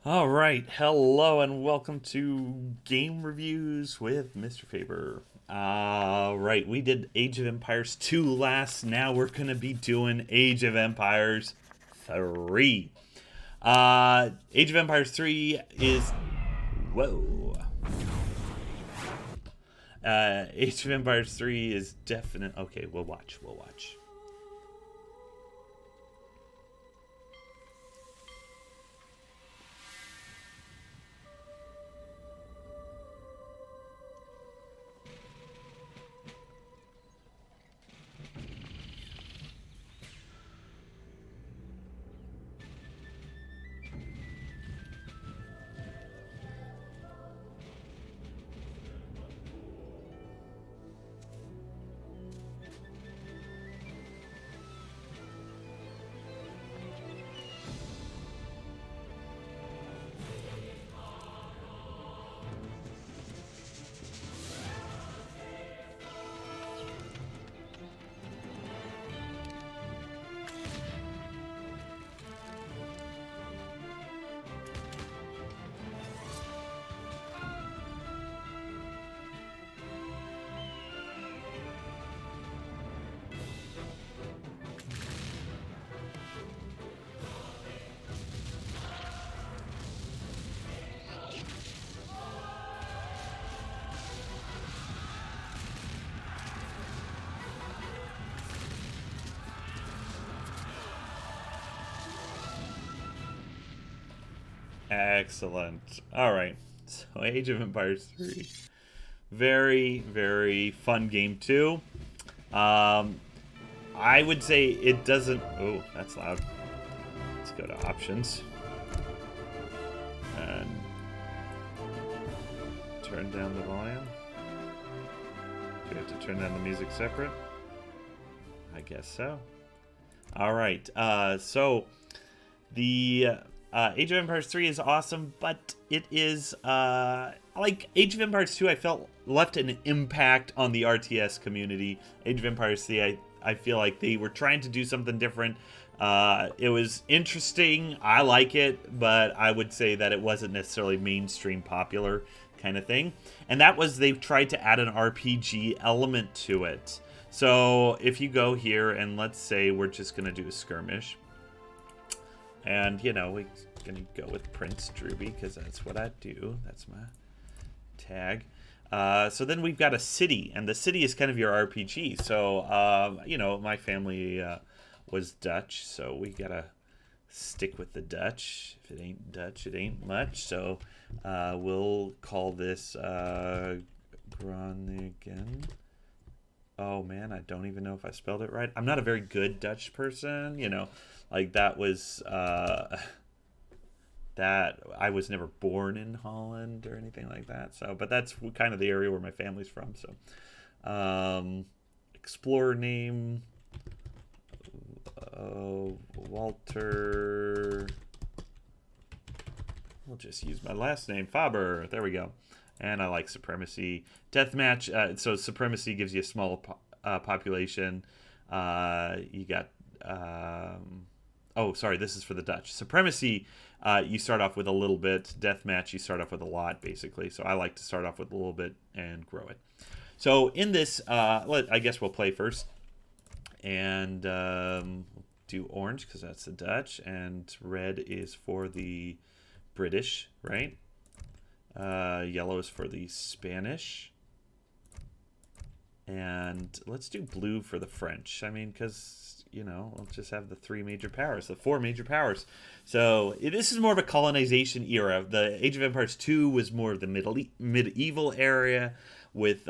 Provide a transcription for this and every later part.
All right, hello and welcome to Game Reviews with Mr. Faber. All right, we did Age of Empires 2 last. Now we're going to be doing Age of Empires 3. Age of Empires 3 is. Whoa. Age of Empires 3 is definite. Okay, we'll watch. We'll watch. Excellent. All right. So, Age of Empires 3. Very, very fun game, too. Um, I would say it doesn't. Oh, that's loud. Let's go to options and turn down the volume. Do we have to turn down the music separate? I guess so. All right. So the Age of Empires 3 is awesome, but it is like Age of Empires 2. I felt left an impact on the RTS community. Age of Empires 3, I feel like they were trying to do something different. It was interesting. I like it, but I would say that it wasn't necessarily mainstream popular kind of thing. And that was they tried to add an RPG element to it. So if you go here and let's say we're just going to do a skirmish. And, we're going to go with Prince Druby because that's what I do. That's my tag. So then we've got a city, and the city is kind of your RPG. So, my family was Dutch, so we got to stick with the Dutch. If it ain't Dutch, it ain't much. So we'll call this Groningen. Oh man, I don't even know if I spelled it right. I'm not a very good Dutch person, like that was that I was never born in Holland or anything like that. So, but that's kind of the area where my family's from. So, explorer name, Walter. We'll just use my last name, Faber. There we go. And I like supremacy. Deathmatch. So supremacy gives you a small population. You got. Oh, sorry. This is for the Dutch. Supremacy. You start off with a little bit. Deathmatch. You start off with a lot, basically. So I like to start off with a little bit and grow it. So in this, I guess we'll play first, and do orange because that's the Dutch, and red is for the British, right? Yellow is for the Spanish. And let's do blue for the French. I mean, because, we'll just have the four major powers. So this is more of a colonization era. The Age of Empires 2 was more of the medieval area with,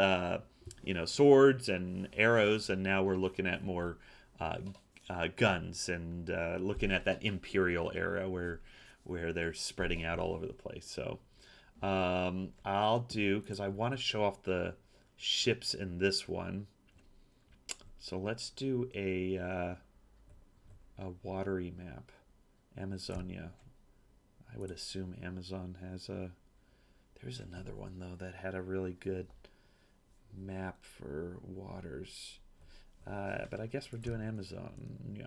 swords and arrows. And now we're looking at more guns and looking at that imperial era where they're spreading out all over the place. So I'll do, because I want to show off the ships in this one. So let's do a watery map. Amazonia. I would assume Amazon has a... There's another one, though, that had a really good map for waters. But I guess we're doing Amazon. Yeah.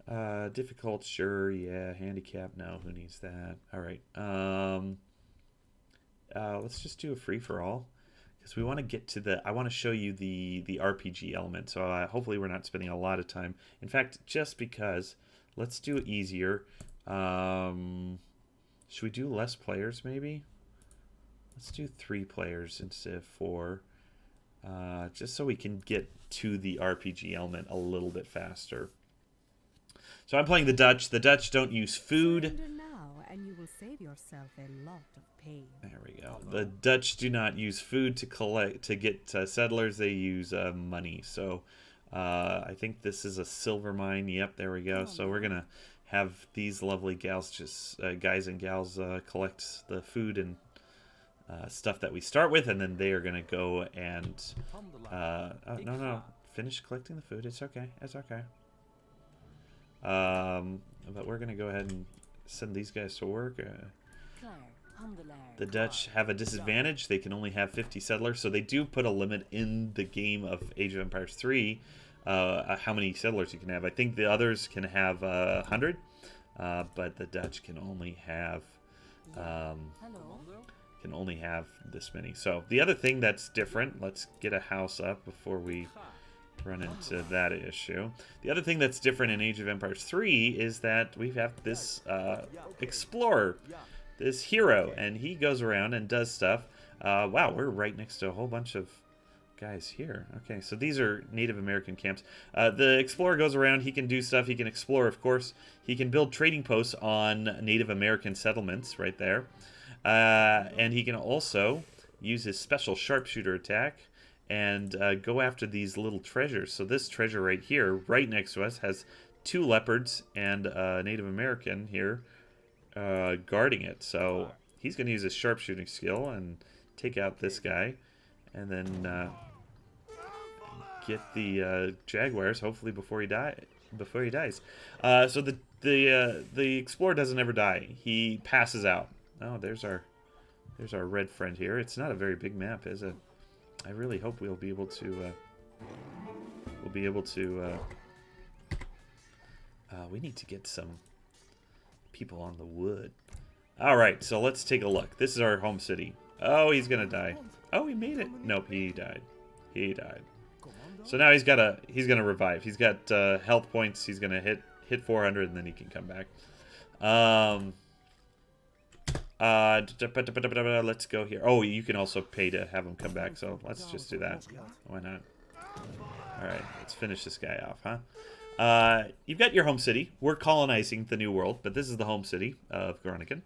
Difficult, sure, yeah. Handicap, no. Who needs that? All right. Let's just do a free for all because we want to get to the. I want to show you the RPG element. So hopefully we're not spending a lot of time. In fact, just because, let's do it easier. Should we do less players maybe? Let's do 3 players instead of 4. Just so we can get to the RPG element a little bit faster. So I'm playing the Dutch. The Dutch don't use food. Now, and you will save yourself a lot of pain. There we go. The Dutch do not use food to get settlers. They use money. So I think this is a silver mine. Yep, there we go. So we're gonna have these lovely gals, just guys and gals, collect the food and stuff that we start with, and then they are gonna go and no, finish collecting the food. It's okay. It's okay. But we're gonna go ahead and send these guys to work. The Dutch have a disadvantage. They can only have 50 settlers, so they do put a limit in the game of Age of Empires 3 how many settlers you can have. I think the others can have 100, but the Dutch can only have this many. So the other thing that's different, let's get a house up before we run into that issue. The other thing that's different in Age of Empires 3 is that we have this explorer, this hero, and he goes around and does stuff. Wow, we're right next to a whole bunch of guys here. Okay, so these are Native American camps. The explorer goes around, he can do stuff, he can explore, of course. He can build trading posts on Native American settlements right there. And he can also use his special sharpshooter attack and go after these little treasures. So this treasure right here, right next to us, has 2 leopards and a Native American here guarding it. So he's going to use his sharpshooting skill and take out this guy, and then get the jaguars, hopefully before he dies. So the explorer doesn't ever die. He passes out. Oh, there's our red friend here. It's not a very big map, is it? I really hope we'll be able to. We need to get some people on the wood. All right, so let's take a look. This is our home city. Oh, he's gonna die. Oh, he made it. Nope, he died. He died. So now he's gonna revive. He's got health points. He's gonna hit 400, and then he can come back. Let's go here. Oh, you can also pay to have him come back, so let's just do that. Why not? Alright, let's finish this guy off, huh? You've got your home city. We're colonizing the New World, but this is the home city of Groningen.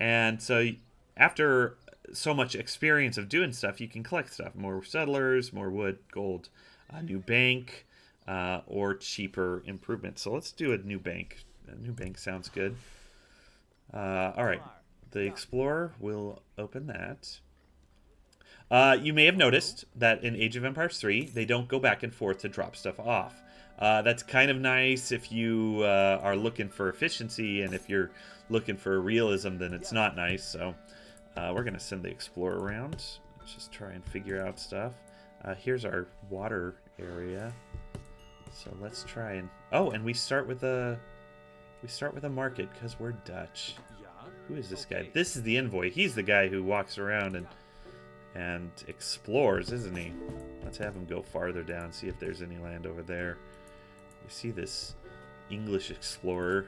And so after so much experience of doing stuff, you can collect stuff. More settlers, more wood, gold, a new bank, or cheaper improvements. So let's do a new bank. A new bank sounds good. Alright. The Explorer will open that. You may have noticed that in Age of Empires 3, they don't go back and forth to drop stuff off. That's kind of nice if you are looking for efficiency, and if you're looking for realism, then it's not nice. So we're going to send the Explorer around. Let's just try and figure out stuff. Here's our water area. So let's try and... Oh, and we start with a market because we're Dutch. Who is this guy? This is the envoy. He's the guy who walks around and explores, isn't he? Let's have him go farther down, see if there's any land over there. We see this English explorer.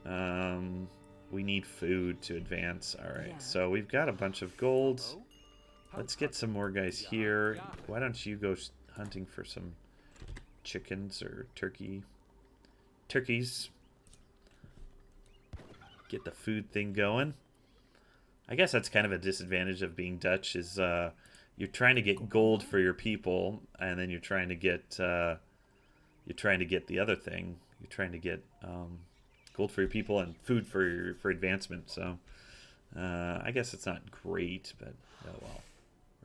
We need food to advance. Alright, so we've got a bunch of gold. Let's get some more guys here. Why don't you go hunting for some chickens or turkeys? Get the food thing going. I guess that's kind of a disadvantage of being Dutch, is you're trying to get gold for your people, and then you're trying to get the other thing. You're trying to get gold for your people and food for advancement. So I guess it's not great, but oh well.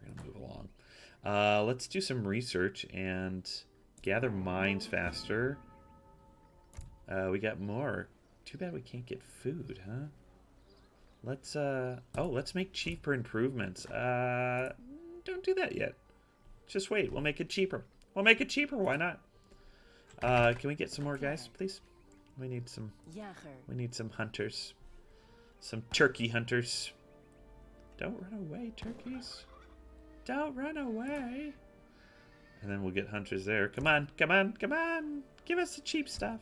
We're gonna move along. Let's do some research and gather mines faster. We got more. Too bad we can't get food, huh? Let's make cheaper improvements. Don't do that yet. Just wait. We'll make it cheaper. Why not? Can we get some more guys, please? We need some. Jager. We need some hunters. Some turkey hunters. Don't run away, turkeys. Don't run away. And then we'll get hunters there. Come on, come on, come on. Give us the cheap stuff.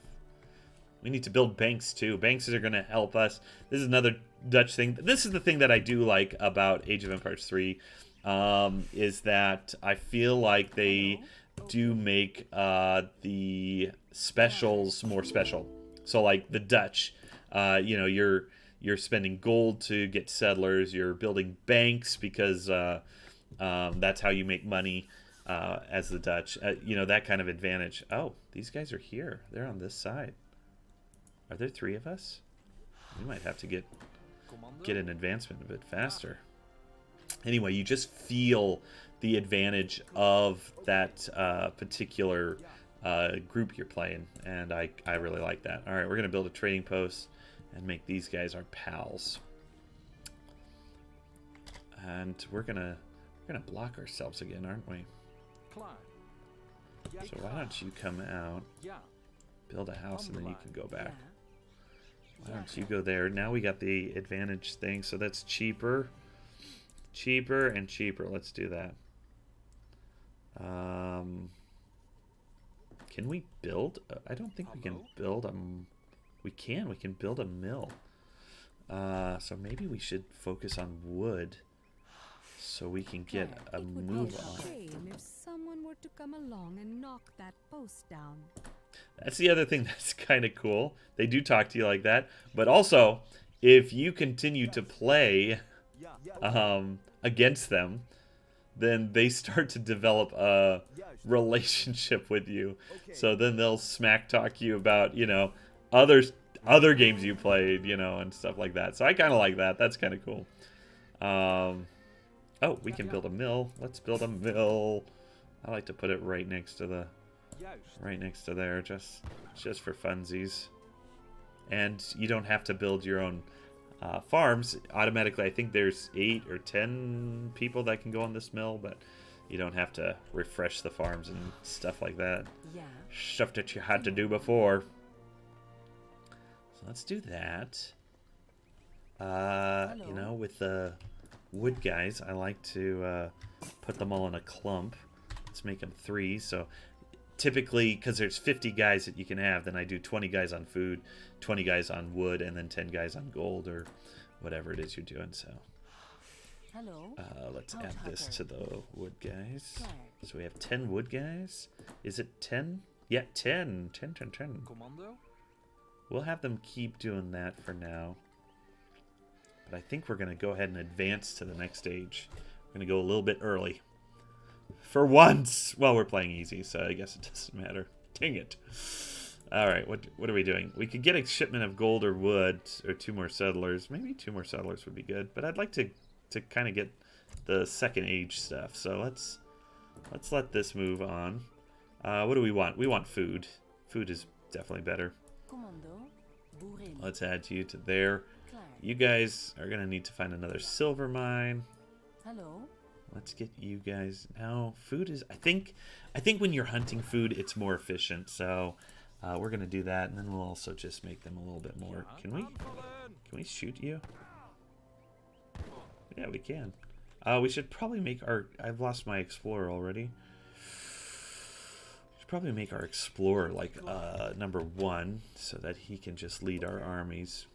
We need to build banks too. Banks are going to help us. This is another Dutch thing. This is the thing that I do like about Age of Empires 3, is that I feel like they do make the specials more special. So like the Dutch, you know, you're spending gold to get settlers. You're building banks because that's how you make money as the Dutch. You know, that kind of advantage. Oh, these guys are here. They're on this side. Are there 3 of us? We might have to get an advancement a bit faster. Anyway, you just feel the advantage of that particular group you're playing, and I really like that. All right, we're going to build a trading post and make these guys our pals. And we're gonna block ourselves again, aren't we? So why don't you come out, build a house, and then you can go back. Why don't you go there? Now we got the advantage thing, so that's cheaper. Cheaper and cheaper. Let's do that. Can we build? I don't think we can build a... We can build a mill. So maybe we should focus on wood so we can get a move on. It would be a shame if someone were to come along and knock that post down. That's the other thing that's kind of cool. They do talk to you like that. But also, if you continue to play against them, then they start to develop a relationship with you. So then they'll smack talk you about, you know, other games you played, you know, and stuff like that. So I kind of like that. That's kind of cool. Oh, we can build a mill. Let's build a mill. I like to put it right next to there, just for funsies. And you don't have to build your own farms automatically. I think there's 8 or 10 people that can go on this mill, but you don't have to refresh the farms and stuff like that. Yeah. Stuff that you had to do before. So let's do that. You know, with the wood guys, I like to put them all in a clump. Let's make them 3. So typically, because there's 50 guys that you can have, then I do 20 guys on food, 20 guys on wood, and then 10 guys on gold or whatever it is you're doing. So let's add this to the wood guys. So we have 10 wood guys. Is it 10? Yeah, 10. 10. Commando? We'll have them keep doing that for now. But I think we're going to go ahead and advance to the next stage. We're going to go a little bit early. For once! Well, we're playing easy, so I guess it doesn't matter. Dang it. Alright, what are we doing? We could get a shipment of gold or wood, or 2 more settlers. Maybe 2 more settlers would be good. But I'd like to kind of get the second age stuff. So let's let this move on. What do we want? We want food. Food is definitely better. Let's add you to there. You guys are gonna need to find another silver mine. Let's get you guys now. Food is, I think when you're hunting food, it's more efficient. So we're gonna do that, and then we'll also just make them a little bit more. Can we shoot you? Yeah, we can. We should probably make our... I've lost my explorer already. We should probably make our explorer like number 1, so that he can just lead our armies.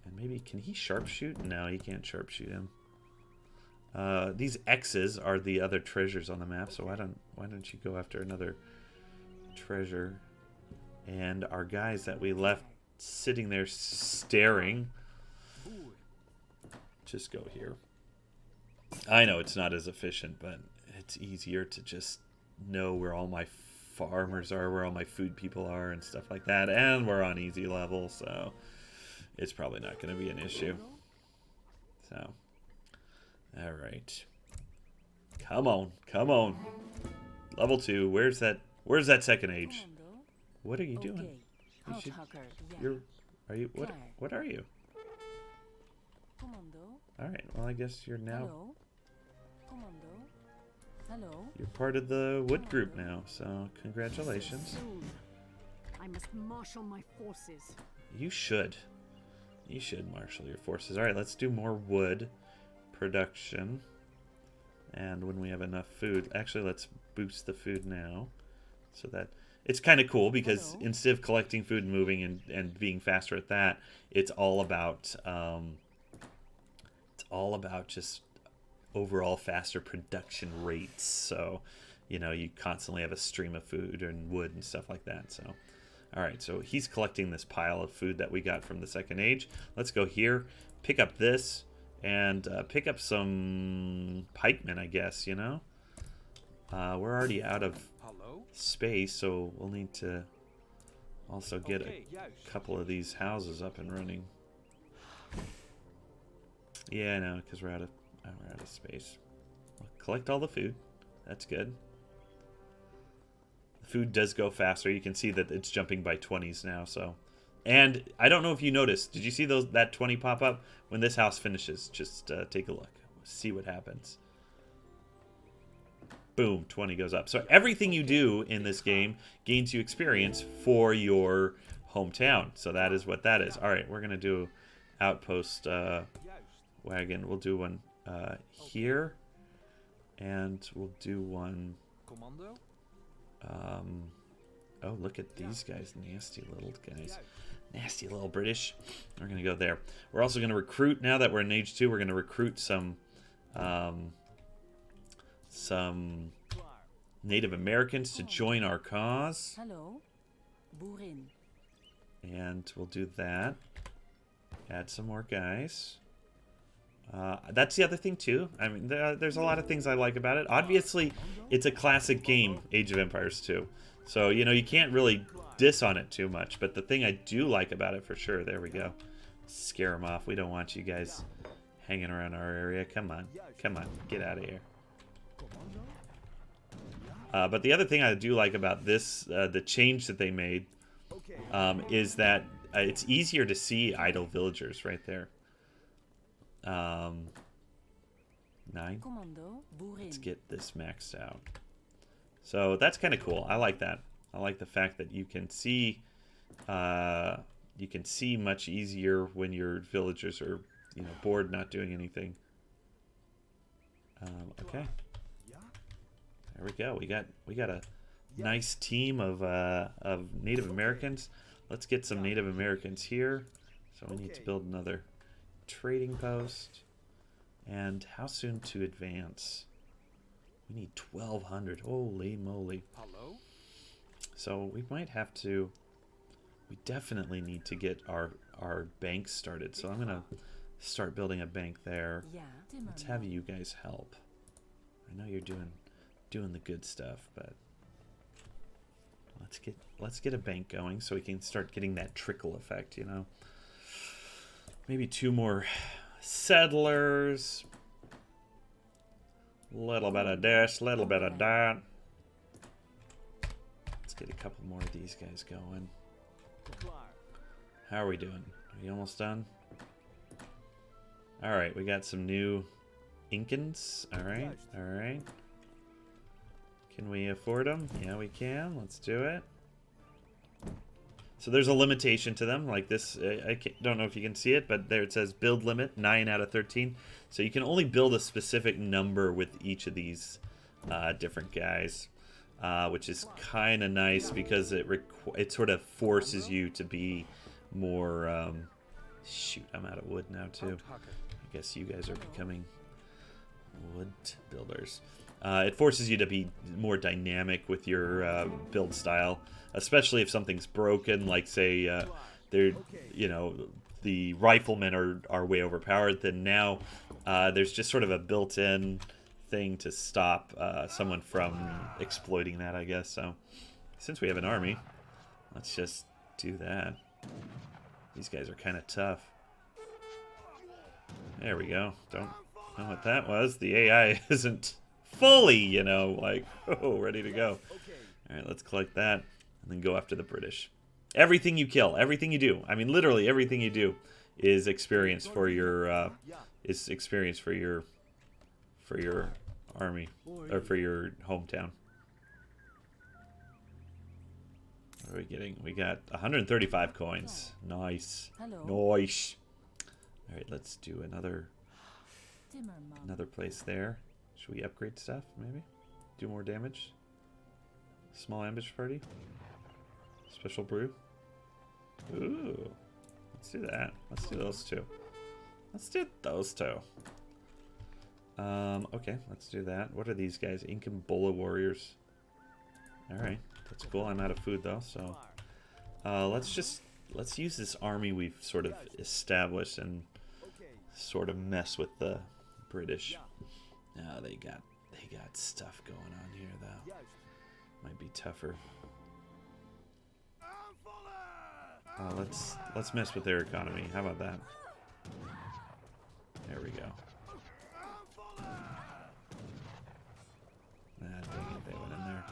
And maybe, can he sharpshoot? No, he can't sharpshoot him. These X's are the other treasures on the map, so why don't you go after another treasure? And our guys that we left sitting there staring, just go here. I know it's not as efficient, but it's easier to just know where all my farmers are, where all my food people are, and stuff like that. And we're on easy level, so it's probably not going to be an issue. So, all right. Come on, come on. Level 2. Where's that second age? What are you doing? Are you what are you? All right. Well, I guess you're now. You're part of the wood group now, so congratulations. I must marshal my forces. You should. You should marshal your forces. Alright, let's do more wood production. And when we have enough food... Actually, let's boost the food now. So that... It's kind of cool because instead of collecting food and moving and being faster at that, it's all about... it's all about just overall faster production rates. So, you know, you constantly have a stream of food and wood and stuff like that. So... Alright, so he's collecting this pile of food that we got from the Second Age. Let's go here, pick up this, and pick up some pikemen, I guess, you know? We're already out of space, so we'll need to also get a couple of these houses up and running. Yeah, I know, because we're out of space. We'll collect all the food. That's good. Food does go faster. You can see that it's jumping by 20s now. So, and I don't know if you noticed. Did you see that 20 pop up when this house finishes? Just take a look. See what happens. Boom, 20 goes up. So everything you do in this game gains you experience for your hometown. So that is what that is. All right, we're gonna do outpost wagon. We'll do one here, and we'll do one. Oh, look at these guys. Nasty little guys. Nasty little British. We're going to go there. We're also going to recruit, now that we're in Age 2, we're going to recruit some Native Americans to join our cause. Hello, Burin. And we'll do that. Add some more guys. That's the other thing, too. I mean, there's a lot of things I like about it. Obviously, it's a classic game, Age of Empires 2. So, you know, you can't really diss on it too much. But the thing I do like about it, for sure, there we go. Scare them off. We don't want you guys hanging around our area. Come on. Come on. Get out of here. But the other thing I do like about this, the change that they made, is that it's easier to see idle villagers right there. 9. Let's get this maxed out. So that's kind of cool. I like that. I like the fact that you can see much easier when your villagers are, you know, bored, not doing anything. Okay. There we go. We got a nice team of Native Americans. Let's get some Native Americans here. So we need to build another trading post. And how soon to advance? We need 1,200. Holy moly. Hello? So we might have to... We definitely need to get our bank started. So I'm going to start building a bank there. Let's have you guys help. I know you're doing the good stuff, but let's get a bank going so we can start getting that trickle effect, you know. Maybe 2 more settlers. Little bit of this, little bit of that. Let's get a couple more of these guys going. How are we doing? Are we almost done? Alright, we got some new Incans. Alright, alright. Can we afford them? Yeah, we can. Let's do it. So there's a limitation to them, like this. I don't know if you can see it, but there it says build limit, 9 out of 13. So you can only build a specific number with each of these different guys, which is kind of nice because it sort of forces you to be more... shoot, I'm out of wood now too. I guess you guys are becoming wood builders. It forces you to be more dynamic with your build style, especially if something's broken, like say you know, the riflemen are way overpowered. Then now there's just sort of a built-in thing to stop someone from exploiting that, I guess. So since we have an army, let's just do that. These guys are kind of tough. There we go. Don't know what that was. The AI isn't fully, you know, like, oh, ready to go. All right, let's collect that and then go after the British. Everything you kill, everything you do, I mean, literally everything you do is experience for your army or for your hometown. What are we getting? We got 135 coins. Nice. Hello. Nice. All right, let's do another place there. Should we upgrade stuff, maybe? Do more damage? Small ambush party? Special brew? Ooh. Let's do that. Let's do those two. Let's do those two. Okay, let's do that. What are these guys? Incan-Bola warriors. Alright, that's cool. I'm out of food though, so let's use this army we've sort of established and sort of mess with the British. Now they got stuff going on here though. Might be tougher. Let's mess with their economy. How about that? There we go. Ah, dang it, they went in there.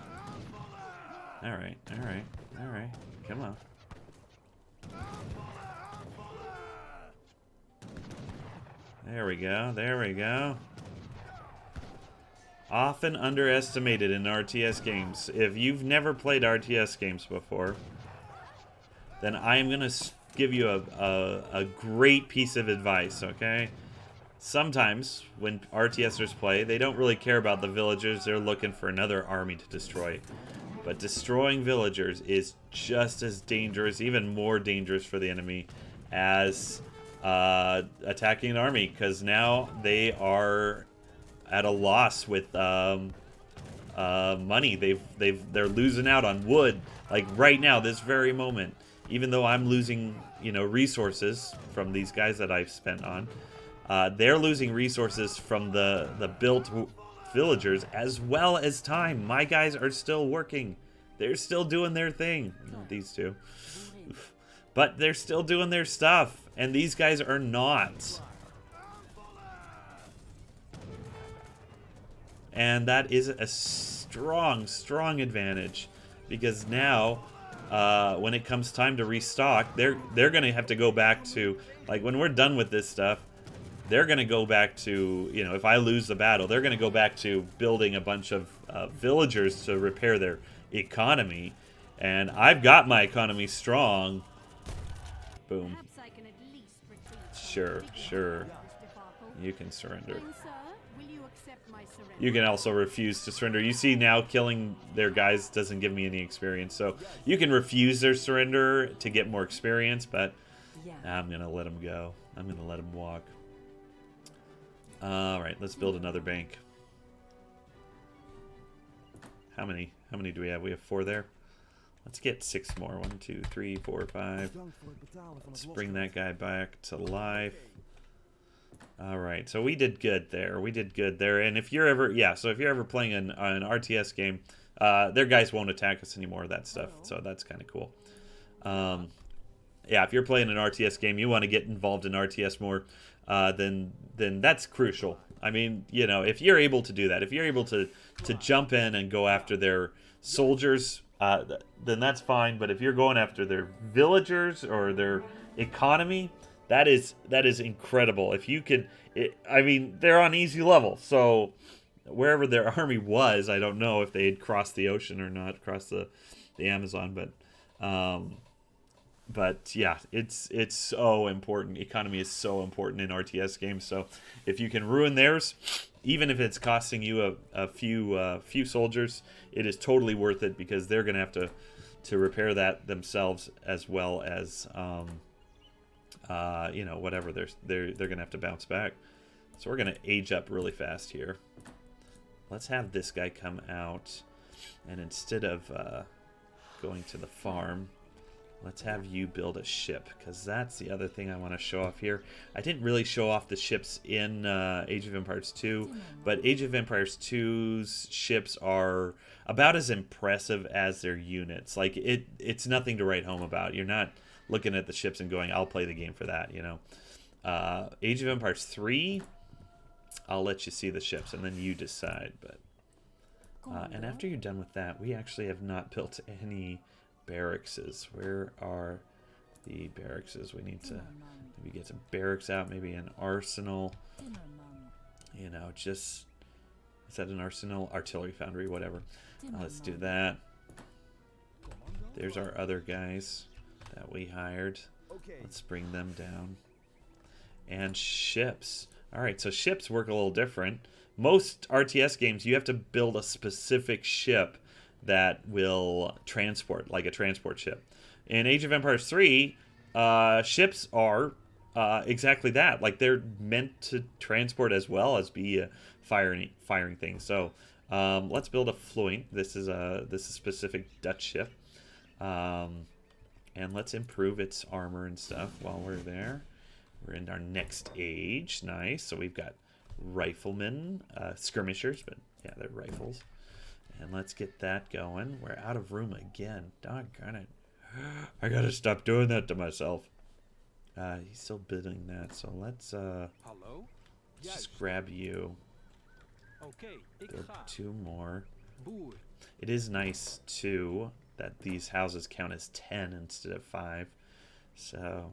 Alright, alright, alright. Come on. There we go, there we go. Often underestimated in RTS games. If you've never played RTS games before, then I am going to give you a great piece of advice, okay? Sometimes, when RTSers play, they don't really care about the villagers. They're looking for another army to destroy. But destroying villagers is just as dangerous, even more dangerous for the enemy, as attacking an army. Because now they are at a loss with money. They're losing out on wood. Like right now, this very moment. Even though I'm losing, resources from these guys that I've spent on, they're losing resources from the built villagers as well as time. My guys are still working. They're still doing their thing. These two. But they're still doing their stuff. And these guys are not. And that is a strong, strong advantage. Because now, when it comes time to restock, they're going to have to go back to, like, when we're done with this stuff, they're going to go back to, if I lose the battle, they're going to go back to building a bunch of villagers to repair their economy. And I've got my economy strong. Boom. Sure, sure. You can surrender. You can also refuse to surrender. You see now killing their guys doesn't give me any experience. So you can refuse their surrender to get more experience, but I'm going to let them go. I'm going to let them walk. Alright, let's build another bank. How many do we have? We have 4 there. Let's get 6 more. 1, 2, 3, 4, 5. Let's bring that guy back to life. Alright, so we did good there. We did good there. And if you're ever, so if you're ever playing an RTS game, their guys won't attack us anymore, that stuff. So that's kind of cool. If you're playing an RTS game, you want to get involved in RTS more, then that's crucial. I mean, if you're able to do that, if you're able to jump in and go after their soldiers, then that's fine. But if you're going after their villagers or their economy, that is incredible. If you could, I mean, they're on easy level. So wherever their army was, I don't know if they had crossed the ocean or not, crossed the Amazon, but yeah, it's so important. Economy is so important in RTS games. So if you can ruin theirs, even if it's costing you a few soldiers, it is totally worth it, because they're going to have to repair that themselves, as well as whatever they're going to have to bounce back. So we're going to age up really fast here. Let's have this guy come out, and instead of going to the farm, let's have you build a ship, because that's the other thing I want to show off here. I didn't really show off the ships in Age of Empires 2, but Age of Empires 2's ships are about as impressive as their units. Like, it's nothing to write home about. You're not looking at the ships and going, I'll play the game for that, Age of Empires 3, I'll let you see the ships, and then you decide. But and after you're done with that, we actually have not built any barrackses. Where are the barrackses? We need to maybe get some barracks out, maybe an arsenal. Just, is that an arsenal? Artillery foundry, whatever. Let's do that. There's our other guys that we hired. Let's bring them down. And ships. Alright, so ships work a little different. Most RTS games, you have to build a specific ship that will transport, like a transport ship. In Age of Empires 3, ships are exactly that. Like, they're meant to transport as well as be firing things. So, let's build a Fluent. This is a specific Dutch ship. And let's improve its armor and stuff while we're there. We're in our next age. Nice. So we've got riflemen, skirmishers, but yeah, they're rifles. And let's get that going. We're out of room again. Doggone it. I gotta stop doing that to myself. He's still bidding that, so let's just grab you. Build 2 more. It is nice too that these houses count as 10 instead of 5. So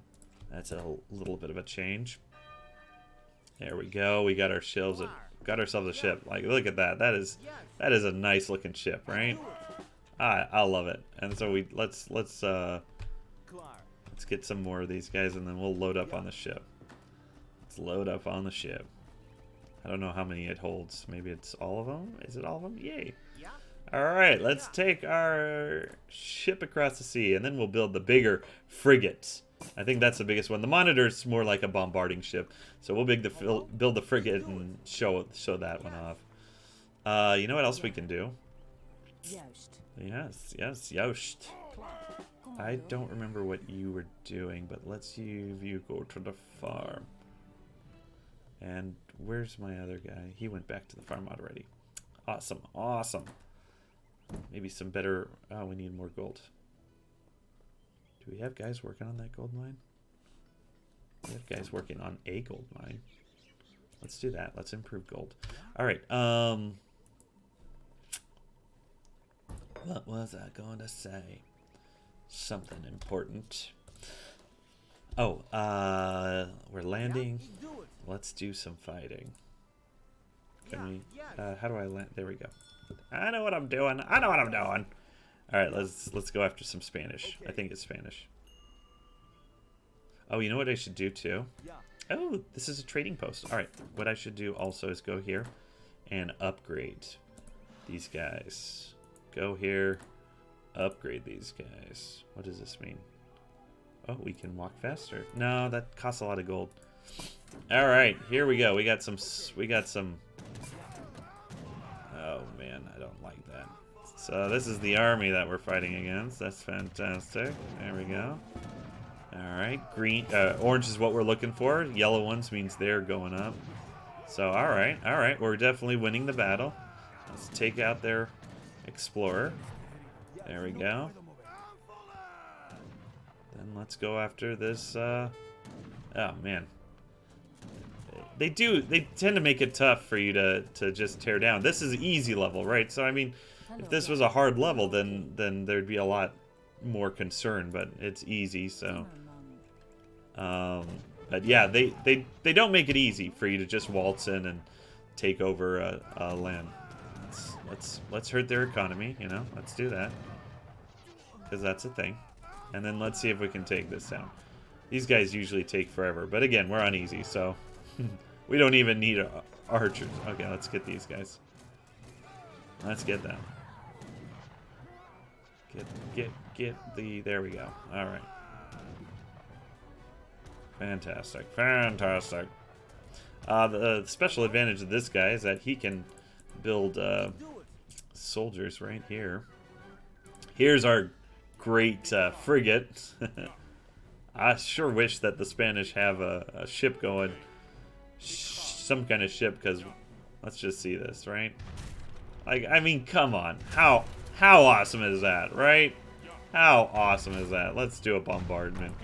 that's a little bit of a change. There we go. We got ourselves a ship. Like, look at that. That is a nice looking ship, right? I love it. And so let's get some more of these guys, and then we'll load up on the ship. Let's load up on the ship. I don't know how many it holds. Maybe it's all of them. Is it all of them? Yay! All right, let's take our ship across the sea, and then we'll build the bigger frigate. I think that's the biggest one. The Monitor's more like a bombarding ship, so we'll build the frigate and show that one off. You know what else we can do? Yes, Yost. I don't remember what you were doing, but let's see if you go to the farm. And where's my other guy? He went back to the farm already. Awesome, awesome. Maybe some better... Oh, we need more gold. Do we have guys working on that gold mine? We have guys working on a gold mine. Let's do that. Let's improve gold. Alright, what was I going to say? Something important. Oh, we're landing. Let's do some fighting. Can we... how do I land? There we go. I know what I'm doing. I know what I'm doing. All right, let's go after some Spanish. I think it's Spanish. Oh, you know what I should do too? Oh, this is a trading post. All right, what I should do also is go here and upgrade these guys. Go here, upgrade these guys. What does this mean? Oh, we can walk faster. No, that costs a lot of gold. All right, here we go. We got some. Oh man, I don't like that. So this is the army that we're fighting against. That's fantastic. There we go. All right, green, orange is what we're looking for. Yellow ones means they're going up. So all right, we're definitely winning the battle. Let's take out their explorer. There we go. Then let's go after this. Oh man. They tend to make it tough for you to just tear down. This is easy level, right? So I mean, if this was a hard level, then there'd be a lot more concern, but it's easy, so but yeah, they don't make it easy for you to just waltz in and take over a land. Let's hurt their economy, you know? Let's do that, because that's a thing. And then let's see if we can take this down. These guys usually take forever, but again, we're on easy, so we don't even need archers. Okay, let's get these guys. Let's get them. Get the... There we go. All right. Fantastic. Fantastic. The special advantage of this guy is that he can build soldiers right here. Here's our great frigate. I sure wish that the Spanish have a ship going. Some kind of ship, because let's just see this, right? Like, I mean, come on. How awesome is that, right? How awesome is that? Let's do a bombardment.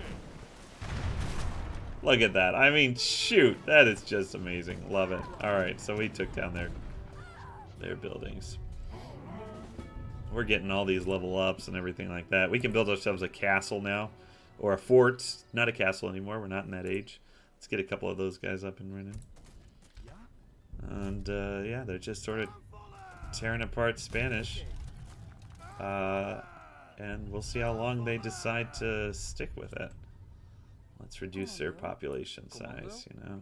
Look at that. I mean, shoot. That is just amazing. Love it. Alright, so we took down their buildings. We're getting all these level ups and everything like that. We can build ourselves a castle now. Or a fort. Not a castle anymore. We're not in that age. Let's get a couple of those guys up and running. And, yeah, they're just sort of tearing apart Spanish. and we'll see how long they decide to stick with it. Let's reduce their population size, you know.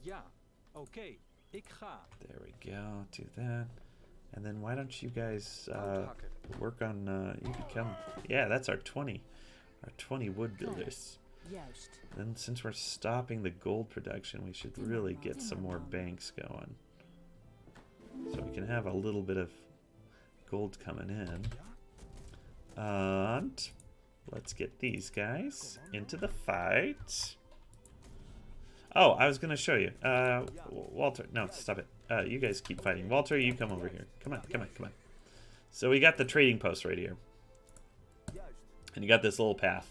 Ja, oké. Ik ga. There we go. Do that. And then why don't you guys work on, you become, yeah, that's our 20 wood builders. Juist. Then since we're stopping the gold production, we should really get some more banks going. So we can have a little bit of gold coming in. And let's get these guys into the fight. Oh, I was going to show you. Walter, no, stop it. You guys keep fighting. Walter, you come over here. Come on, come on, come on. So we got the trading post right here. And you got this little path.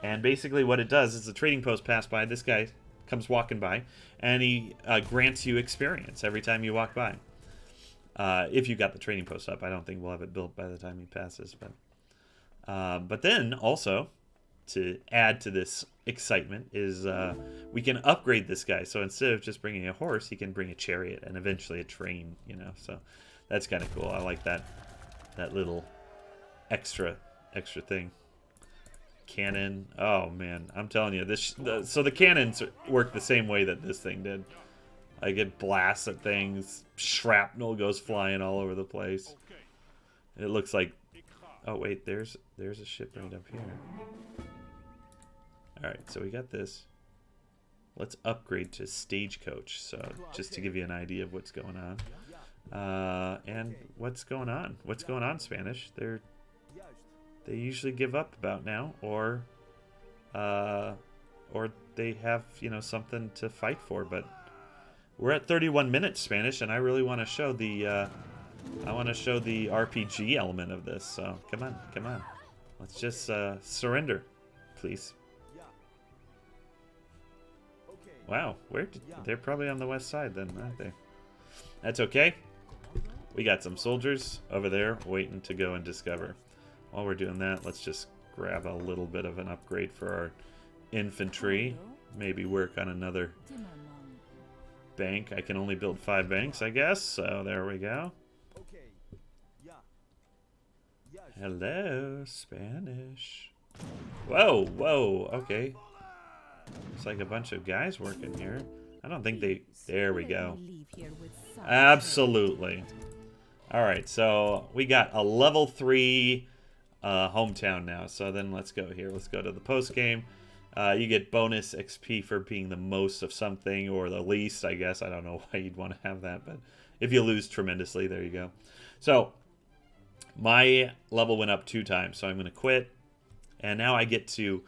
And basically what it does is the trading post pass by. This guy comes walking by. And he grants you experience every time you walk by. If you got the trading post up. I don't think we'll have it built by the time he passes. But then also, to add to this excitement, is we can upgrade this guy. So instead of just bringing a horse, he can bring a chariot and eventually a train, you know. So that's kind of cool. I like that little extra thing. Cannon. Oh man, I'm telling you, so the cannons work the same way that this thing did. I get blasts at things, shrapnel goes flying all over the place. It looks like, oh wait, there's a ship right up here. Alright, so we got this. Let's upgrade to stagecoach, so just to give you an idea of what's going on. And what's going on? What's going on, Spanish? They usually give up about now, or they have, you know, something to fight for, but we're at 31 minutes, Spanish, and I really want to show the RPG element of this. So come on, let's just surrender, please. Wow, they're probably on the west side then, aren't they? That's okay. We got some soldiers over there waiting to go and discover. While we're doing that, let's just grab a little bit of an upgrade for our infantry. Maybe work on another bank. I can only build 5 banks, I guess. So there we go. Hello, Spanish. Whoa, whoa, okay. It's like a bunch of guys working here. I don't think they... There we go. Absolutely. Alright, so we got a level 3 hometown now. So then let's go here. Let's go to the post game. You get bonus XP for being the most of something, or the least, I guess. I don't know why you'd want to have that, but if you lose tremendously, there you go. So my level went up 2 times, so I'm going to quit. And now I get to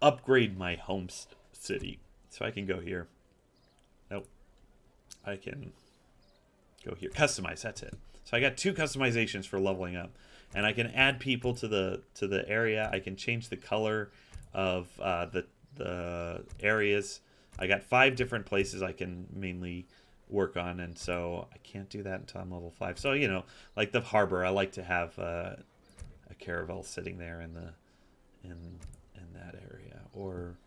upgrade my home city. So I can go here. Nope. I can go here. Customize, that's it. So I got 2 customizations for leveling up. And I can add people to the area. I can change the color of the areas. I got 5 different places I can mainly work on, and so I can't do that until I'm level 5. So, you know, like the harbor, I like to have a caravel sitting there in that area. Or,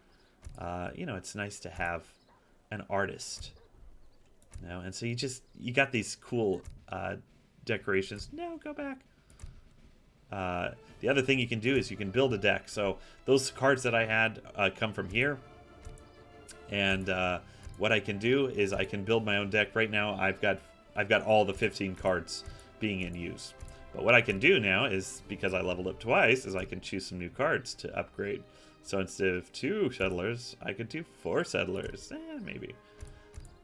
you know, it's nice to have an artist. You know? And so you got these cool decorations. No, go back. The other thing you can do is you can build a deck. So those cards that I had come from here. And what I can do is I can build my own deck. Right now I've got all the 15 cards being in use. But what I can do now is, because I leveled up twice, is I can choose some new cards to upgrade. So instead of 2 settlers, I could do 4 settlers. Maybe.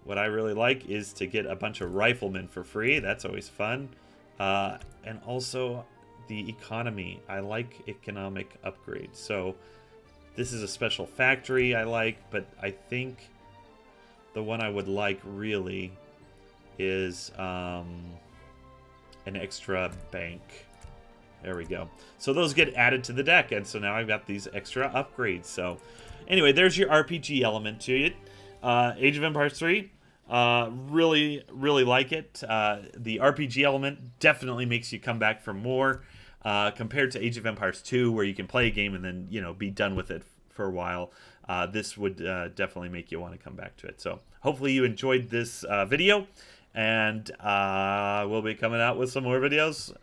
What I really like is to get a bunch of riflemen for free. That's always fun. And also the economy. I like economic upgrades. So this is a special factory I like, but I think the one I would like really is an extra bank. There we go. So those get added to the deck, and so now I've got these extra upgrades. So anyway, there's your RPG element to it. Age of Empires 3, really like it. The RPG element definitely makes you come back for more, compared to Age of Empires 2, where you can play a game and then, you know, be done with it for a while. This would definitely make you want to come back to it. So hopefully you enjoyed this video, and we'll be coming out with some more videos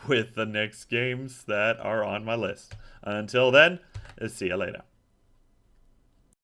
with the next games that are on my list. Until then, see you later.